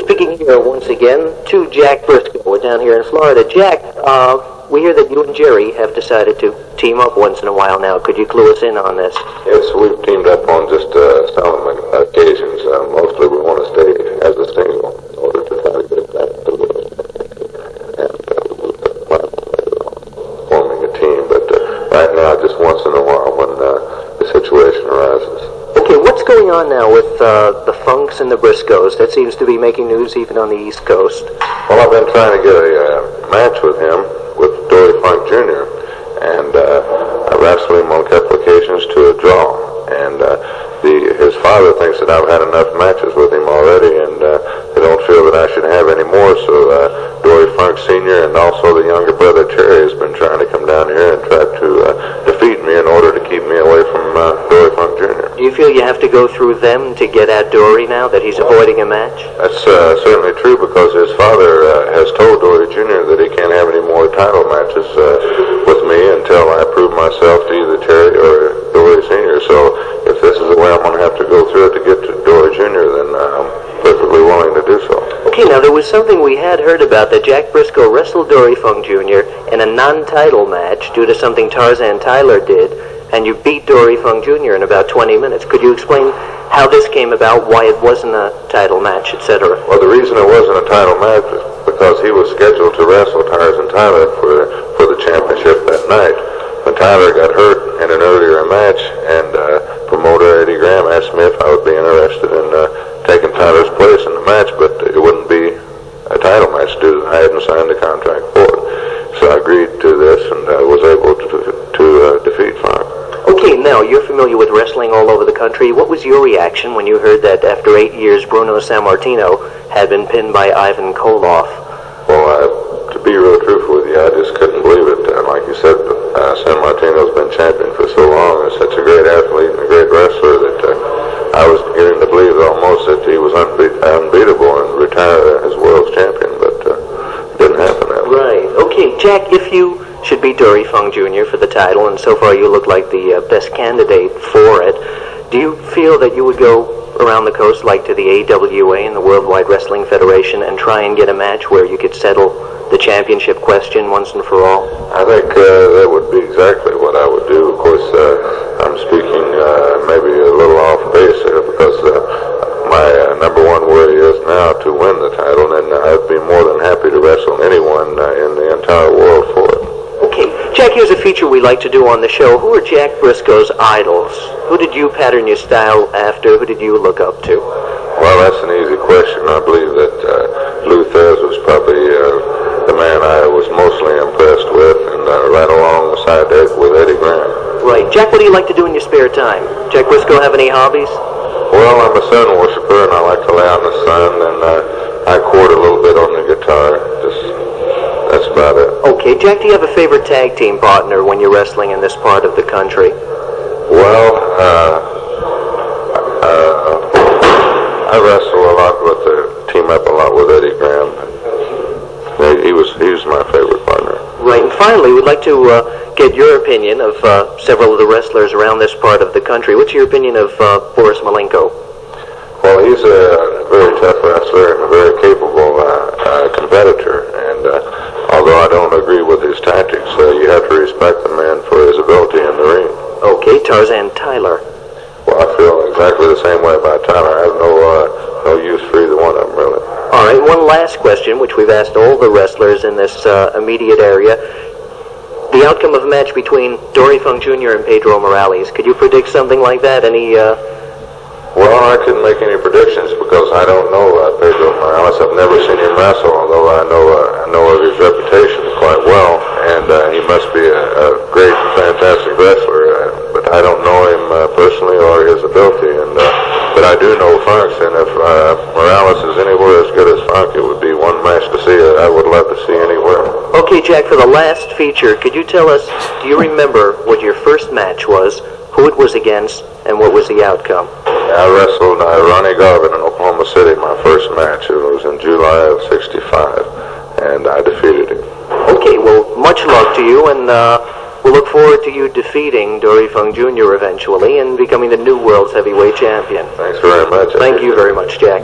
speaking here once again to Jack Brisco. We're down here in Florida. Jack, we hear that you and Jerry have decided to team up once in a while now. Could you clue us in on this? Yes, we've teamed up on just some occasions. Mostly we want to stay as a single in order to try to get back to the and forming a team. But right now, just once in a while when the situation arises. Okay, what's going on now with the Funks and the Briscos? That seems to be making news even on the East Coast. Well, I've been trying to get a match with him, with Dory Funk Jr., and I wrestled him on a couple occasions to a draw. And his father thinks that I've had enough matches with him already, and they don't feel that I should have any more. So Dory Funk Sr. and also the younger brother Terry has been trying to come down here and try to defeat me in order to keep me away from Dory Funk Jr. Do you feel you have to go through them to get at Dory now that he's avoiding a match? That's certainly true, because his father has told Dory Jr. that he can't have any more title matches with me until I prove myself to either Terry or Dory Sr. So if this is the way I'm going to have to go through it to get to Dory Jr., then I'm perfectly willing to do so. Okay, now there was something we had heard about that Jack Brisco wrestled Dory Funk Jr. in a non-title match due to something Tarzan Tyler did, and you beat Dory Funk Jr. in about 20 minutes. Could you explain how this came about, why it wasn't a title match, etc.? Well, the reason it wasn't a title match was because he was scheduled to wrestle Tarzan Tyler for the championship that night. But Tyler got hurt in an earlier match, and promoter Eddie Graham asked me if I would be interested in taking Tyler's place in the match, but it wouldn't be a title match due to I hadn't signed the contract for it. So I agreed to this, and I was able to defeat Funk. Okay, now you're familiar with wrestling all over the country. What was your reaction when you heard that after 8 years Bruno Sammartino had been pinned by Ivan Koloff? Well, to be real truthful with you, I just couldn't believe it. Like you said, Sammartino's been champion for so long, and such a great athlete and a great wrestler that I was beginning to believe almost that he was unbeatable and retire as world's champion, but it didn't happen that way. Right. Okay, Jack, if you should beat Dory Funk Jr. for the title, and so far you look like the best candidate for it, do you feel that you would go around the coast, like to the AWA and the Worldwide Wrestling Federation, and try and get a match where you could settle the championship question once and for all? I think that would be exactly what I would do. Of course, I'm speaking maybe a little off base there, because my number one worry is now to win the title, and I'd be more than happy to wrestle anyone in the entire world for it. Okay, Jack, here's a feature we like to do on the show. Who are Jack Brisco's idols? Who did you pattern your style after? Who did you look up to? Well, that's an easy question. I believe that Lou Thez was probably the man I was mostly impressed with, and right alongside that with Eddie Graham. Right. Jack, what do you like to do in your spare time? Jack Brisco have any hobbies? Well, I'm a sun worshiper, and I like to lay out in the sun, and I chord a little bit on the guitar. That's about it. Okay, Jack, do you have a favorite tag team partner when you're wrestling in this part of the country? Well, I wrestle a lot team up a lot with Eddie Graham. He was my favorite partner. Right, and finally, we'd like to get your opinion of several of the wrestlers around this part of the country. What's your opinion of Boris Malenko? Well, he's a very tough wrestler and a very capable competitor, and although I don't agree with his tactics, you have to respect the man for his ability in the ring. Okay, Tarzan Tyler. Well, I feel exactly the same way about Tyler. I have no use for either one of them, really. All right, one last question, which we've asked all the wrestlers in this immediate area. The outcome of a match between Dory Funk Jr. and Pedro Morales, could you predict something like that? Well, I couldn't make any predictions because I don't know Pedro Morales. I've never seen him wrestle, although I know of his reputation quite well, and he must be a great and fantastic wrestler, but I don't know him personally or his ability, but I do know Funk's, and if Morales is anywhere as good as Funk, it would be one match to see that I would love to see anywhere. Okay, Jack, for the last feature, could you tell us, do you remember what your first match was, who it was against, and what was the outcome? I wrestled Ronnie Garvin in Oklahoma City, my first match. It was in July of '65, and I defeated him. Okay, well, much luck to you, and we'll look forward to you defeating Dory Funk Jr. eventually and becoming the new world's heavyweight champion. Thanks very much. Thank you very much, Jack.